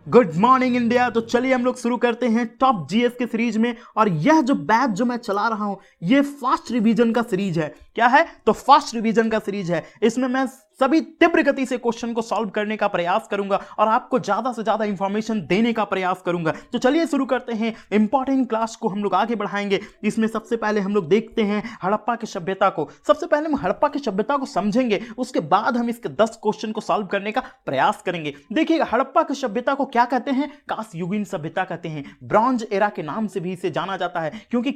Good morning India. तो चलिए हम लोग शुरू करते हैं टॉप जीएस के सीरीज में। और यह जो बैच जो मैं चला रहा हूं ये फास्ट रिवीजन का सीरीज है। क्या है? तो फास्ट रिवीजन का सीरीज है। इसमें मैं सभी तीव्र गति से क्वेश्चन को सॉल्व करने का प्रयास करूंगा और आपको ज्यादा से ज्यादा इंफॉर्मेशन देने का प्रयास करूंगा। तो चलिए शुरू करते हैं। इंपॉर्टेंट क्लास को हम लोग आगे बढ़ाएंगे। इसमें सबसे पहले हम लोग देखते हैं हड़प्पा की सभ्यता को। सबसे पहले हम हड़प्पा की सभ्यता को समझेंगे, उसके बाद हम इसके 10 क्वेश्चन को सॉल्व करने का प्रयास करेंगे। देखिएगा, हड़प्पा की सभ्यता को क्या कहते हैं? कांस्ययुगीन सभ्यता कहते हैं। ब्रॉन्ज एरा के नाम से भी इसे जाना जाता है, क्योंकि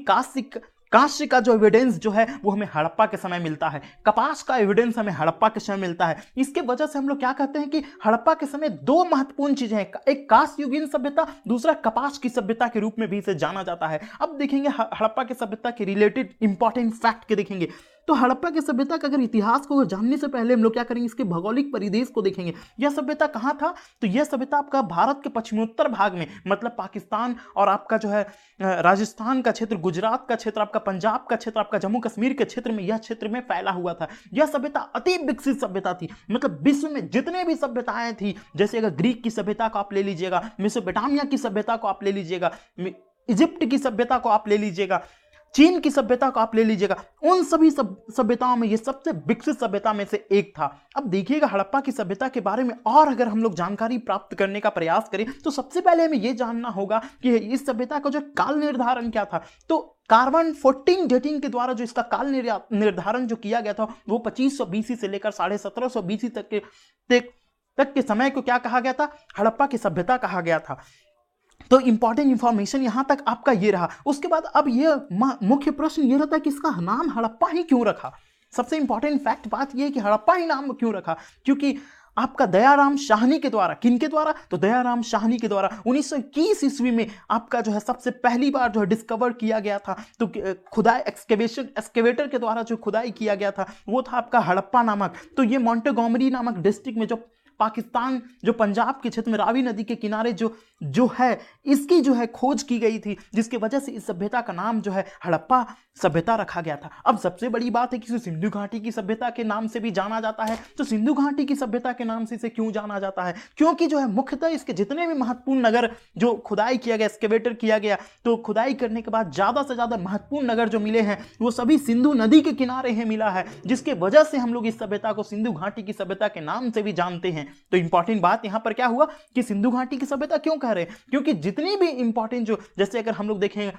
कांस्य का जो एविडेंस जो है वो हमें हड़प्पा के समय मिलता है। कपास का एविडेंस हमें हड़प्पा के समय मिलता है। इसके वजह से हम लोग क्या कहते हैं कि हड़प्पा के समय दो महत्वपूर्ण चीजें हैं, एक कांस्ययुगीन सभ्यता, दूसरा कपास की सभ्यता के रूप में भी इसे जाना जाता है। अब देखेंगे हड़प्पा की सभ्यता के रिलेटेड इंपॉर्टेंट फैक्ट के देखेंगे। तो हड़प्पा की सभ्यता का अगर इतिहास को जानने से पहले हम लोग क्या करेंगे, इसके भौगोलिक परिदेश को देखेंगे। यह सभ्यता कहां था? तो यह सभ्यता आपका भारत के पश्चिमोत्तर भाग में, मतलब पाकिस्तान और आपका जो है राजस्थान का क्षेत्र, गुजरात का क्षेत्र, आपका पंजाब का क्षेत्र, आपका जम्मू कश्मीर के क्षेत्र में, यह क्षेत्र में फैला हुआ था। यह सभ्यता अति विकसित सभ्यता थी। मतलब विश्व में जितने भी सभ्यताएं थी, जैसे अगर ग्रीक की सभ्यता को आप ले लीजिएगा, मेसोपोटामिया की सभ्यता को आप ले लीजिएगा, इजिप्ट की सभ्यता को आप ले लीजिएगा, चीन की सभ्यता को आप ले लीजिएगा, उन सभी सभ्यताओं में ये सबसे विकसित सभ्यता में से एक था। अब देखिएगा, हड़प्पा की सभ्यता के बारे में और अगर हम लोग जानकारी प्राप्त करने का प्रयास करें तो सबसे पहले हमें यह जानना होगा कि इस सभ्यता का जो काल निर्धारण क्या था। तो कार्बन 14 डेटिंग के द्वारा जो इसका काल निर्धारण जो किया गया था वो 2500 बीसी से लेकर 1750 बीसी तक के समय को क्या कहा गया था? हड़प्पा की सभ्यता कहा गया था। तो इंपॉर्टेंट इंफॉर्मेशन यहां तक आपका ये रहा। उसके बाद अब ये मुख्य प्रश्न ये रहता है कि इसका नाम हड़प्पा ही क्यों रखा। सबसे इंपॉर्टेंट फैक्ट बात ये है कि हड़प्पा ही नाम क्यों रखा, क्योंकि आपका दयाराम शाहनी के द्वारा, किनके द्वारा? तो दयाराम शाहनी के द्वारा 1921 ईस्वी में आपका जो है सबसे पहली बार जो है डिस्कवर किया गया था। तो खुदाई एक्सकेवेटर के द्वारा जो खुदाई किया गया था वो था आपका हड़प्पा नामक। तो ये मॉन्टेगोमरी नामक डिस्ट्रिक्ट में, जो पाकिस्तान, जो पंजाब के क्षेत्र में रावी नदी के किनारे जो है, इसकी जो है खोज की गई थी, जिसकी वजह से इस सभ्यता का नाम जो है हड़प्पा सभ्यता रखा गया था। अब सबसे बड़ी बात है कि इसे सिंधु घाटी की सभ्यता के नाम से भी जाना जाता है। तो सिंधु घाटी की सभ्यता के नाम से इसे क्यों जाना जाता है? क्योंकि जो है मुख्यतः इसके जितने भी महत्वपूर्ण नगर जो खुदाई किया गया, एक्सकेवेटर किया गया, तो खुदाई करने के बाद ज्यादा से ज्यादा महत्वपूर्ण नगर जो मिले हैं वो सभी सिंधु नदी के किनारे हैं मिला है, जिसके वजह से हम लोग इस सभ्यता को सिंधु घाटी की सभ्यता के नाम से भी जानते हैं। तो इंपॉर्टेंट बात यहां पर क्या हुआ कि सिंधु घाटी की सभ्यता क्यों कह रहे हैं? क्योंकि जितनी भी इंपॉर्टेंट जो, जैसे अगर हम लोग देखें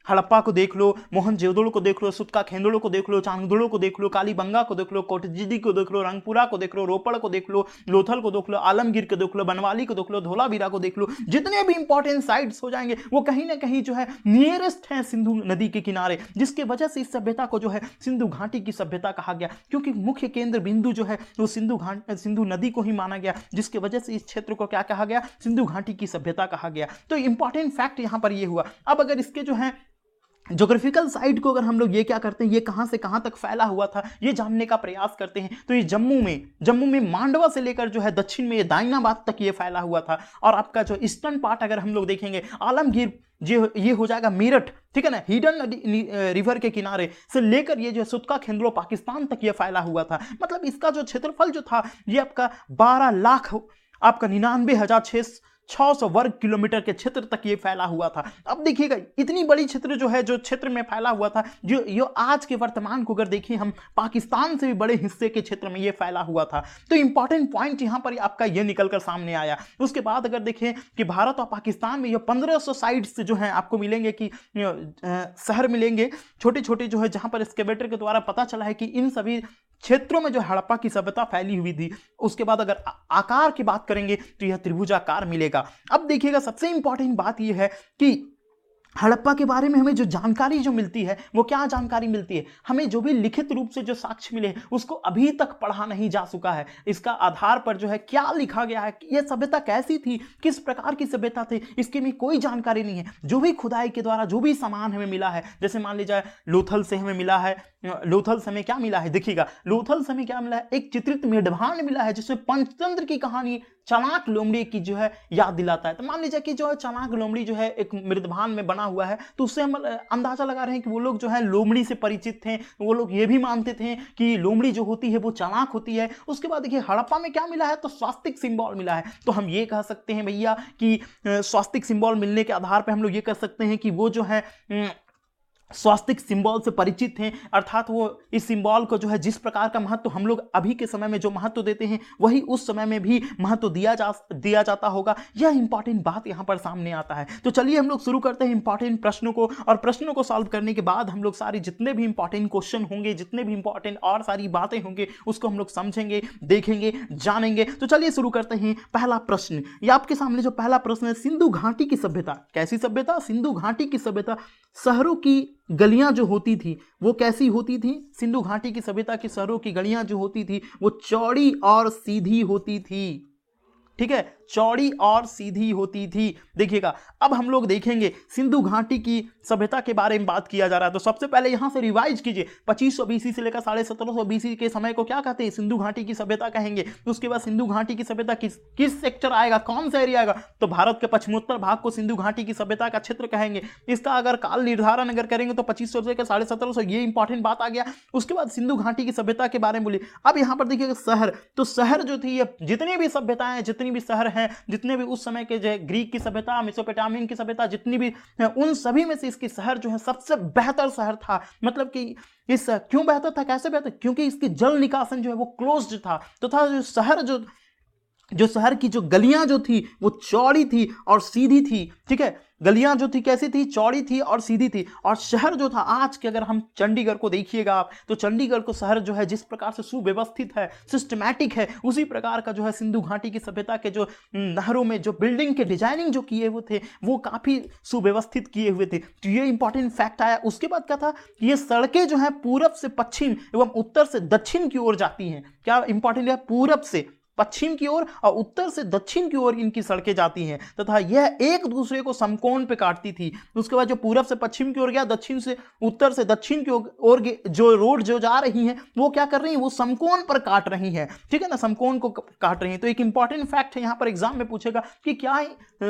हड़प्पा को देख लो, मोहनजोदड़ो को देख लो, सुत्का खेंदड़ो को देख लो, चांगदड़ो को देख लो, कालीबंगा को देख लो, कोटजिदी को देख लो, रंगपुरा को देख लो, रोपड़ को देख लो, लोथल को देख लो, आलमगीर को देख लो, बनवाली को देख लो, धोलावीरा को देख लो, जितने भी इंपॉर्टेंट साइट्स हो जाएंगे वो कहीं ना कहीं जो है नियरेस्ट है सिंधु नदी के किनारे, जिसके वजह से इस सभ्यता को जो है सिंधु घाटी की सभ्यता कहा गया। क्योंकि मुख्य केंद्र बिंदु जो है वो सिंधु नदी को ही माना गया, जिसके वजह से इस क्षेत्र को क्या कहा गया? सिंधु घाटी की सभ्यता कहा गया। तो इंपॉर्टेंट फैक्ट यहां पर ये हुआ। अब अगर इसके जो है ज्योग्राफिकल साइट को अगर हम लोग ये क्या करते हैं, ये कहां से कहां तक फैला हुआ था ये जानने का प्रयास करते हैं, तो ये जम्मू में मांडवा से लेकर जो है दक्षिण में ये दाइनाबाद तक ये फैला हुआ था। और आपका जो ईस्टर्न पार्ट अगर हम लोग देखेंगे, आलमगीर ये हो जाएगा मेरठ, ठीक है ना, हिडन रिवर के किनारे से लेकर ये जो सुत्का खेंदड़ो पाकिस्तान तक ये फैला हुआ था। मतलब इसका जो क्षेत्रफल जो था ये आपका 12 लाख आपका 99,600 वर्ग किलोमीटर के क्षेत्र तक ये फैला हुआ था। अब देखिएगा, इतनी बड़ी क्षेत्र जो है, जो क्षेत्र में फैला हुआ था, जो आज के वर्तमान को अगर देखिए हम, पाकिस्तान से भी बड़े हिस्से के क्षेत्र में ये फैला हुआ था। तो इंपॉर्टेंट पॉइंट यहां पर आपका ये निकलकर सामने आया। उसके बाद अगर देखें कि भारत और पाकिस्तान में ये 1500 साइट्स जो हैं आपको मिलेंगे, कि शहर मिलेंगे छोटे छोटे जो है, जहां पर एक्सकेवेटर के द्वारा पता चला है कि इन सभी क्षेत्रों में जो हड़प्पा की सभ्यता फैली हुई थी। उसके बाद अगर आकार की बात करेंगे तो यह त्रिभुजाकार मिलेगा। अब देखिएगा, सबसे इंपॉर्टेंट बात यह है कि हड़प्पा के बारे में हमें जो जानकारी जो मिलती है वो क्या जानकारी मिलती है? हमें जो भी लिखित रूप से जो साक्ष्य मिले उसको अभी तक पढ़ा नहीं जा सका है। इसका आधार पर जो है क्या लिखा गया है, यह सभ्यता कैसी थी, किस प्रकार की सभ्यता थी, इसकी में कोई जानकारी नहीं है। जो भी खुदाई के द्वारा जो भी सामान हमें मिला है, जैसे मान लीजिए लोथल से हमें मिला है, लोथल से हमें क्या मिला है? देखिएगा, लोथल से हमें क्या मिला है? एक चित्रित मेढवान मिला है जिसमें पंचतंत्र की कहानी चालाक लोमड़ी की जो है याद दिलाता है। तो मान लीजिए कि जो है चालाक लोमड़ी जो है एक मृदभान में बना हुआ है, तो उससे हम अंदाजा लगा रहे हैं कि वो लोग जो है लोमड़ी से परिचित थे, वो लोग ये भी मानते थे कि लोमड़ी जो होती है वो चालाक होती है। उसके बाद देखिए हड़प्पा में क्या मिला है, तो स्वास्तिक सिंबल मिला है। तो हम ये कह सकते हैं भैया कि स्वास्तिक सिंबल मिलने के आधार पर हम लोग ये कह सकते हैं कि वो जो है स्वास्तिक सिंबल से परिचित हैं, अर्थात वो इस सिंबल को जो है जिस प्रकार का महत्व हम लोग अभी के समय में जो महत्व देते हैं वही उस समय में भी महत्व दिया जाता होगा। यह इंपॉर्टेंट बात यहाँ पर सामने आता है। तो चलिए हम लोग शुरू करते हैं इंपॉर्टेंट प्रश्नों को, और प्रश्नों को सॉल्व करने के बाद हम लोग सारी जितने भी इंपॉर्टेंट क्वेश्चन होंगे, जितने भी इंपॉर्टेंट और सारी बातें होंगे उसको हम लोग समझेंगे, देखेंगे, जानेंगे। तो चलिए शुरू करते हैं। पहला प्रश्न, ये आपके सामने जो पहला प्रश्न है, सिंधु घाटी की सभ्यता, कैसी सभ्यता? सिंधु घाटी की सभ्यता। शहरों की गलियां जो होती थी वो कैसी होती थी? सिंधु घाटी की सभ्यता की शहरों की गलियां जो होती थी वो चौड़ी और सीधी होती थी। ठीक है, चौड़ी और सीधी होती थी। देखिएगा अब हम लोग देखेंगे सिंधु घाटी की सभ्यता के बारे में बात किया जा रहा है। तो सबसे पहले यहां से रिवाइज कीजिए, 2500 बीसी से लेकर 1750 बीसी के समय को क्या कहते हैं? सिंधु घाटी की सभ्यता कहेंगे। उसके बाद सिंधु घाटी की सभ्यता किस सेक्टर आएगा, कौन सा एरिया आएगा? तो भारत के पश्चिमोत्तर भाग को सिंधु घाटी की सभ्यता का क्षेत्र कहेंगे। इसका अगर काल निर्धारण अगर करेंगे तो 2500 से लेकर 1750, ये इंपॉर्टेंट बात आ गया। उसके बाद सिंधु घाटी की सभ्यता के बारे में बोलिए। अब यहां पर देखिएगा शहर, तो शहर जो थी, जितनी भी सभ्यताएं, जितनी भी शहर हैं, जितने भी उस समय के जो ग्रीक की सभ्यता, मेसोपोटामियन की सभ्यता, जितनी भी, उन सभी में से इसकी शहर जो है सबसे बेहतर शहर था। मतलब कि इस क्यों बेहतर था, कैसे बेहतर? क्योंकि इसकी जल निकासन जो है वो क्लोज्ड था। तो था जो शहर जो शहर की जो गलियां जो थी वो चौड़ी थी और सीधी थी। ठीक है, गलियां जो थी कैसी थी? चौड़ी थी और सीधी थी। और शहर जो था, आज के अगर हम चंडीगढ़ को देखिएगा आप, तो चंडीगढ़ को शहर जो है जिस प्रकार से सुव्यवस्थित है, सिस्टमैटिक है, उसी प्रकार का जो है सिंधु घाटी की सभ्यता के जो नहरों में जो बिल्डिंग के डिजाइनिंग जो किए हुए थे वो काफी सुव्यवस्थित किए हुए थे। तो ये इंपॉर्टेंट फैक्ट आया। उसके बाद क्या था? ये सड़कें जो है पूरब से पश्चिम एवं उत्तर से दक्षिण की ओर जाती हैं। क्या इंपॉर्टेंट है? पूरब से पश्चिम की ओर और उत्तर से दक्षिण की ओर इनकी सड़कें जाती हैं, तथा यह एक दूसरे को समकोण पे काटती थी। उसके बाद जो पूरब से पश्चिम की ओर गया, दक्षिण से उत्तर से दक्षिण की ओर जो रोड जो जा रही हैं वो क्या कर रही हैं? वो समकोण पर काट रही हैं। ठीक है ना, समकोण को काट रही हैं। तो एक इंपॉर्टेंट फैक्ट है, यहां पर एग्जाम में पूछेगा कि क्या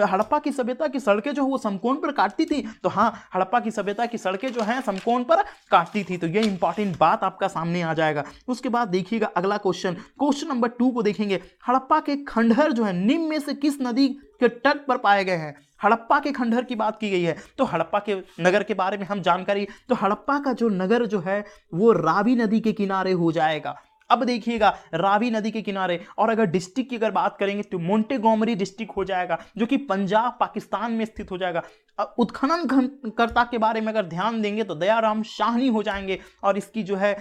हड़प्पा की सभ्यता की सड़कें जो वो समकोण पर काटती थी? तो हाँ, हड़प्पा की सभ्यता की सड़कें जो है समकोण पर काटती थी। तो ये इंपॉर्टेंट बात आपका सामने आ जाएगा। उसके बाद देखिएगा अगला क्वेश्चन नंबर 2 को देखेंगे। हड़प्पा के खंडहर जो है निम्न में से किस नदी के तट पर पाए गए हैं? हड़प्पा के खंडहर की बात की गई है। तो हड़प्पा के नगर के बारे में हम जानकारी, तो हड़प्पा का जो नगर जो है वो रावी नदी के किनारे हो जाएगा। अब देखिएगा रावी नदी के किनारे। और अगर डिस्ट्रिक्ट की अगर बात करेंगे तो मोंटेगोमरी डिस्ट्रिक्ट हो जाएगा, जो कि पंजाब पाकिस्तान में स्थित हो जाएगा। उत्खनन कर्ता के बारे में अगर ध्यान देंगे तो दयाराम शाहनी हो जाएंगे, और इसकी जो है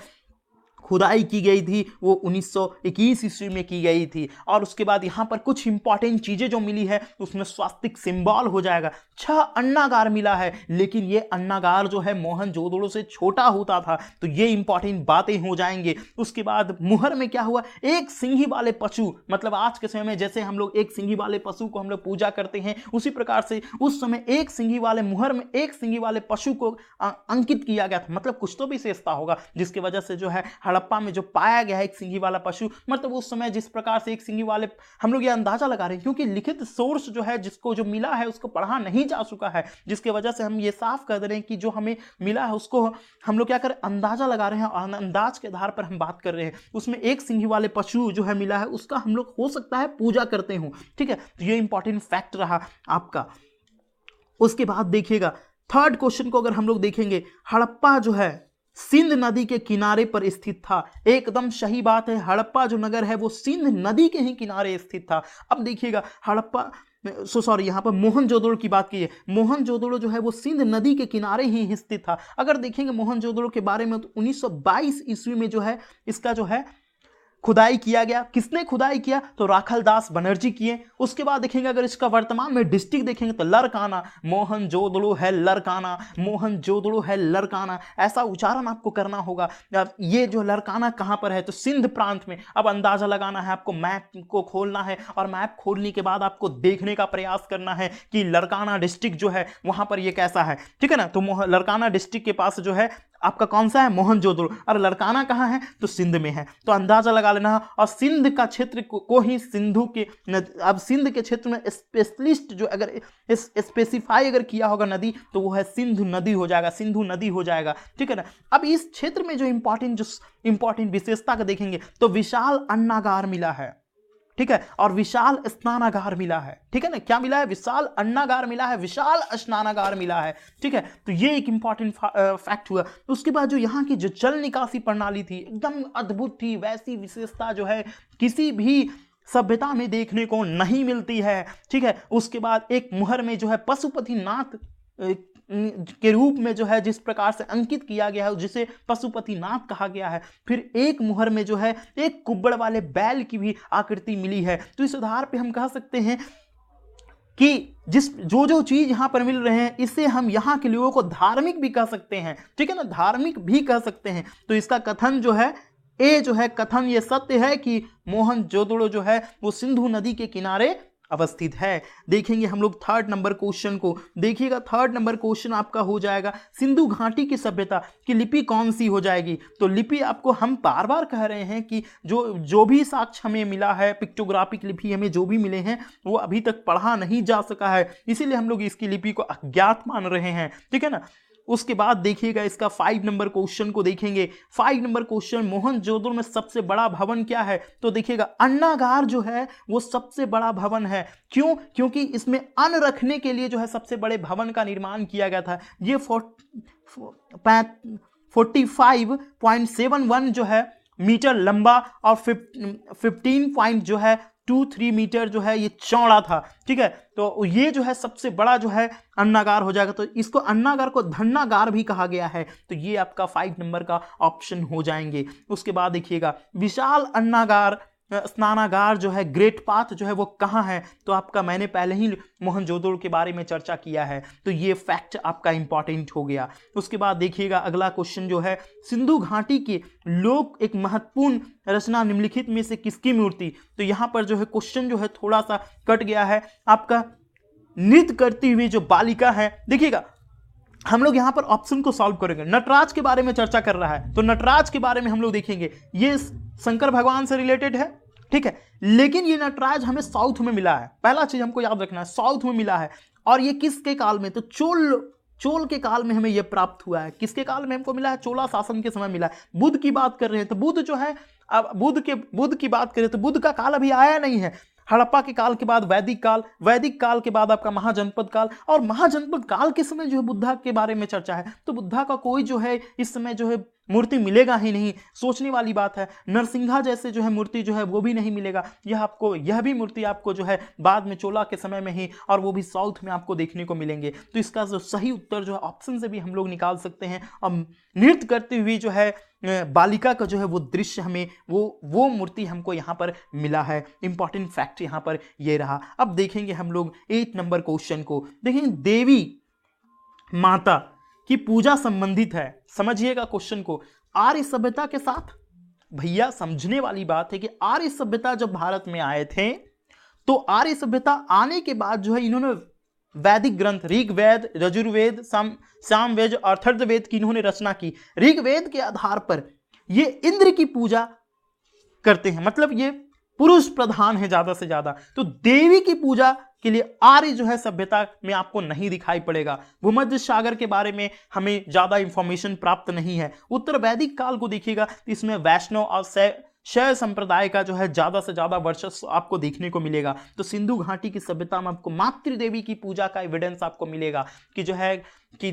खुदाई की गई थी वो 1921 ईस्वी में की गई थी। और उसके बाद यहाँ पर कुछ इंपॉर्टेंट चीजें जो मिली है उसमें स्वास्तिक सिंबल हो जाएगा। 6 अन्नागार मिला है, लेकिन ये अन्नागार जो है मोहनजोदड़ो से छोटा होता था। तो ये इंपॉर्टेंट बातें हो जाएंगे। उसके बाद मुहर में क्या हुआ? एक सिंगी वाले पशु, मतलब आज के समय में जैसे हम लोग एक सिंगी वाले पशु को हम लोग पूजा करते हैं, उसी प्रकार से उस समय एक सिंगी वाले मुहर में एक सिंगी वाले पशु को अंकित किया गया था। मतलब कुछ तो विशेषता होगा जिसकी वजह से जो है हड़प्पा में जो पाया गया है एक सिंगी वाला पशु, मतलब उस समय जिस प्रकार से एक सिंगी वाले, हम लोग ये अंदाजा लगा रहे हैं क्योंकि लिखित सोर्स जो है जिसको जो मिला है उसको पढ़ा नहीं जा चुका है, जिसकी वजह से हम ये साफ कर दे रहे हैं कि जो हमें मिला है उसको हम लोग क्या करें, अंदाजा लगा रहे हैं और अंदाज के आधार पर हम बात कर रहे हैं। उसमें एक सिंगी वाले पशु जो है मिला है, उसका हम लोग हो सकता है पूजा करते हो। ठीक है, तो ये इंपॉर्टेंट फैक्ट रहा आपका। उसके बाद देखिएगा थर्ड क्वेश्चन को अगर हम लोग देखेंगे, हड़प्पा जो है सिंध नदी के किनारे पर स्थित था। एकदम सही बात है, हड़प्पा जो नगर है वो सिंध नदी के ही किनारे स्थित था। अब देखिएगा हड़प्पा यहाँ पर मोहनजोदड़ो की बात की है। मोहनजोदड़ो जो है वो सिंध नदी के किनारे ही स्थित था। अगर देखेंगे मोहनजोदड़ो के बारे में तो 1922 ईस्वी में जो है इसका जो है खुदाई किया गया। किसने खुदाई किया? तो राखलदास बनर्जी किए। उसके बाद देखेंगे अगर इसका वर्तमान में डिस्ट्रिक्ट देखेंगे तो लरकाना, मोहनजोदड़ो है लरकाना, मोहनजोदड़ो है लरकाना, ऐसा उच्चारण आपको करना होगा। ये जो लरकाना कहां पर है? तो सिंध प्रांत में। अब अंदाजा लगाना है आपको, मैप को खोलना है और मैप खोलने के बाद आपको देखने का प्रयास करना है कि लरकाना डिस्ट्रिक्ट जो है वहां पर ये कैसा है। ठीक है ना, तो लरकाना डिस्ट्रिक्ट के पास जो है आपका कौन सा है, मोहनजोदड़ो। और लड़काना कहाँ है, तो सिंध में है। तो अंदाजा लगा लेना है। और सिंध का क्षेत्र को ही सिंधु के अब सिंध के क्षेत्र में स्पेशलिस्ट जो अगर स्पेसिफाई अगर किया होगा नदी, तो वो है सिंधु नदी हो जाएगा, सिंधु नदी हो जाएगा, ठीक है ना। अब इस क्षेत्र में जो इंपॉर्टेंट विशेषता का देखेंगे तो विशाल अन्नागार मिला है, ठीक है, और विशाल स्नानागार मिला है, ठीक है ना। क्या मिला है, विशाल अन्नागार मिला है, विशाल स्नानागार मिला है, ठीक है। तो ये एक इंपॉर्टेंट फैक्ट हुआ। उसके बाद जो यहाँ की जो जल निकासी प्रणाली थी एकदम अद्भुत थी, वैसी विशेषता जो है किसी भी सभ्यता में देखने को नहीं मिलती है, ठीक है। उसके बाद एक मुहर में जो है पशुपतिनाथ के रूप में जो है जिस प्रकार से अंकित किया गया है, जिसे पशुपतिनाथ कहा गया है। फिर एक मुहर में जो है एक कुब्बड़ वाले बैल की भी आकृति मिली है। तो इस आधार पे हम कह सकते हैं कि जो चीज यहां पर मिल रहे हैं, इससे हम यहां के लोगों को धार्मिक भी कह सकते हैं, ठीक है ना, धार्मिक भी कह सकते हैं। तो इसका कथन जो है, ए जो है कथन ये सत्य है कि मोहनजोदड़ो जो है वो सिंधु नदी के किनारे अवस्थित है। देखेंगे हम लोग थर्ड नंबर क्वेश्चन को। देखिएगा थर्ड नंबर क्वेश्चन आपका हो जाएगा सिंधु घाटी की सभ्यता की लिपि कौन सी हो जाएगी। तो लिपि आपको हम बार बार कह रहे हैं कि जो भी साक्ष्य हमें मिला है, पिक्टोग्राफिक लिपि हमें जो भी मिले हैं, वो अभी तक पढ़ा नहीं जा सका है, इसीलिए हम लोग इसकी लिपि को अज्ञात मान रहे हैं, ठीक है ना। उसके बाद देखिएगा इसका 5 नंबर क्वेश्चन को देखेंगे। 5 नंबर क्वेश्चन, मोहनजोदड़ो में सबसे बड़ा भवन क्या है। तो देखिएगा अन्नागार जो है वो सबसे बड़ा भवन है। क्यों, क्योंकि इसमें अन्न रखने के लिए जो है सबसे बड़े भवन का निर्माण किया गया था। ये 45.71 जो है मीटर लंबा और 15.23 मीटर जो है ये चौड़ा था, ठीक है। तो ये जो है सबसे बड़ा जो है अन्नागार हो जाएगा। तो इसको अन्नागार को धन्नागार भी कहा गया है। तो ये आपका 5 नंबर का ऑप्शन हो जाएंगे। उसके बाद देखिएगा विशाल अन्नागार स्नानागार जो है ग्रेट पाथ जो है वो कहाँ है। तो आपका मैंने पहले ही मोहनजोदड़ो के बारे में चर्चा किया है, तो ये फैक्ट आपका इंपॉर्टेंट हो गया। उसके बाद देखिएगा अगला क्वेश्चन जो है सिंधु घाटी के लोक एक महत्वपूर्ण रचना निम्नलिखित में से किसकी मूर्ति। तो यहाँ पर जो है क्वेश्चन जो है थोड़ा सा कट गया है आपका। नृत्य करती हुई जो बालिका है, देखिएगा हम लोग यहां पर ऑप्शन को सॉल्व करेंगे। नटराज के बारे में चर्चा कर रहा है, तो नटराज के बारे में हम लोग देखेंगे। ये शंकर भगवान से रिलेटेड है, ठीक है, लेकिन ये नटराज हमें साउथ में मिला है। पहला चीज हमको याद रखना है, साउथ में मिला है। और ये किसके काल में, तो चोल के काल में हमें यह प्राप्त हुआ है। किसके काल में हमको मिला है, चोला शासन के समय मिला है। बुद्ध की बात कर रहे हैं तो बुद्ध जो है, अब बुद्ध की बात करें तो बुद्ध का काल अभी आया नहीं है। हड़प्पा के काल के बाद वैदिक काल के बाद आपका महाजनपद काल, और महाजनपद काल के समय जो है बुद्धा के बारे में चर्चा है। तो बुद्धा का कोई जो है इस समय जो है मूर्ति मिलेगा ही नहीं, सोचने वाली बात है। नरसिंहा जैसे जो है मूर्ति जो है वो भी नहीं मिलेगा। यह भी मूर्ति आपको जो है बाद में चोला के समय में ही, और वो भी साउथ में आपको देखने को मिलेंगे। तो इसका जो सही उत्तर जो है ऑप्शन से भी हम लोग निकाल सकते हैं। अब नृत्य करती हुई जो है बालिका का जो है वो दृश्य हमें वो मूर्ति हमको यहाँ पर मिला है। इंपॉर्टेंट फैक्ट यहाँ पर ये रहा। अब देखेंगे हम लोग 8 नंबर क्वेश्चन को। देखेंगे देवी माता की पूजा संबंधित है, समझिएगा क्वेश्चन को, आर्य सभ्यता के साथ। भैया समझने वाली बात है कि आर्य सभ्यता जब भारत में आए थे, तो आर्य सभ्यता आने के बाद जो है इन्होंने वैदिक ग्रंथ ऋग्वेद, यजुर्वेद, सामवेद और अथर्ववेद की इन्होंने रचना की। ऋग्वेद के आधार पर ये इंद्र की पूजा करते हैं, मतलब ये पुरुष प्रधान है ज्यादा से ज्यादा। तो देवी की पूजा के लिए आर्य जो है सभ्यता में आपको नहीं दिखाई पड़ेगा। भूमध्य सागर के बारे में हमें ज्यादा इंफॉर्मेशन प्राप्त नहीं है। उत्तर वैदिक काल को देखिएगा तो इसमें वैष्णव और शैव संप्रदाय का जो है ज्यादा से ज्यादा वर्चस्व आपको देखने को मिलेगा। तो सिंधु घाटी की सभ्यता में आपको मातृ देवी की पूजा का एविडेंस आपको मिलेगा कि जो है कि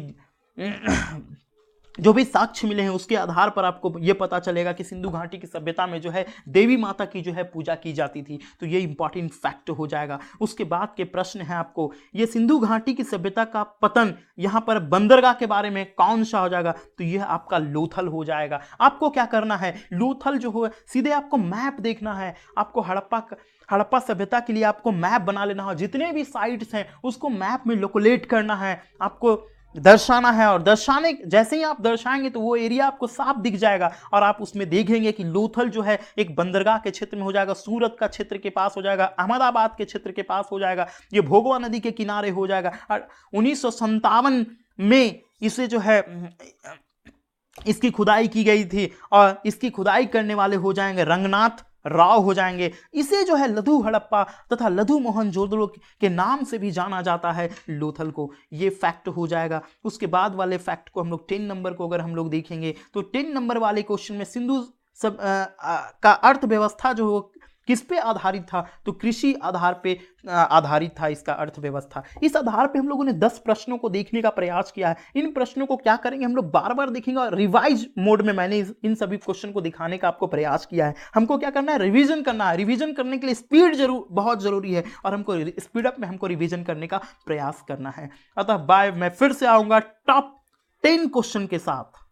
जो भी साक्ष्य मिले हैं उसके आधार पर आपको ये पता चलेगा कि सिंधु घाटी की सभ्यता में जो है देवी माता की जो है पूजा की जाती थी। तो ये इंपॉर्टेंट फैक्ट हो जाएगा। उसके बाद के प्रश्न है आपको, ये सिंधु घाटी की सभ्यता का पतन यहाँ पर बंदरगाह के बारे में कौन सा हो जाएगा। तो यह आपका लोथल हो जाएगा। आपको क्या करना है, लोथल जो हो सीधे आपको मैप देखना है। आपको हड़प्पा सभ्यता के लिए आपको मैप बना लेना है। जितने भी साइट्स हैं उसको मैप में लोकेट करना है, आपको दर्शाना है। और दर्शाने जैसे ही आप दर्शाएंगे तो वो एरिया आपको साफ दिख जाएगा और आप उसमें देखेंगे कि लोथल जो है एक बंदरगाह के क्षेत्र में हो जाएगा, सूरत का क्षेत्र के पास हो जाएगा, अहमदाबाद के क्षेत्र के पास हो जाएगा, ये भोगवा नदी के किनारे हो जाएगा। और 1957 में इसे जो है इसकी खुदाई की गई थी और इसकी खुदाई करने वाले हो जाएंगे रंगनाथ राव हो जाएंगे। इसे जो है लधु हड़प्पा तथा लधु मोहनजोदड़ो के नाम से भी जाना जाता है लोथल को। ये फैक्ट हो जाएगा। उसके बाद वाले फैक्ट को हम लोग 10 नंबर को अगर हम लोग देखेंगे तो 10 नंबर वाले क्वेश्चन में सिंधु का अर्थव्यवस्था जो हो किस पे आधारित था, तो कृषि आधार पे आधारित था इसका अर्थव्यवस्था। इस आधार पे हम लोगों ने 10 प्रश्नों को देखने का प्रयास किया है। इन प्रश्नों को क्या करेंगे, हम लोग बार बार देखेंगे और रिवाइज मोड में मैंने इन सभी क्वेश्चन को दिखाने का आपको प्रयास किया है। हमको क्या करना है, रिवीजन करना है। रिवीजन करने के लिए स्पीड बहुत जरूरी है और हमको स्पीड अप में हमको रिवीजन करने का प्रयास करना है। अतः बाय, मैं फिर से आऊंगा टॉप 10 क्वेश्चन के साथ।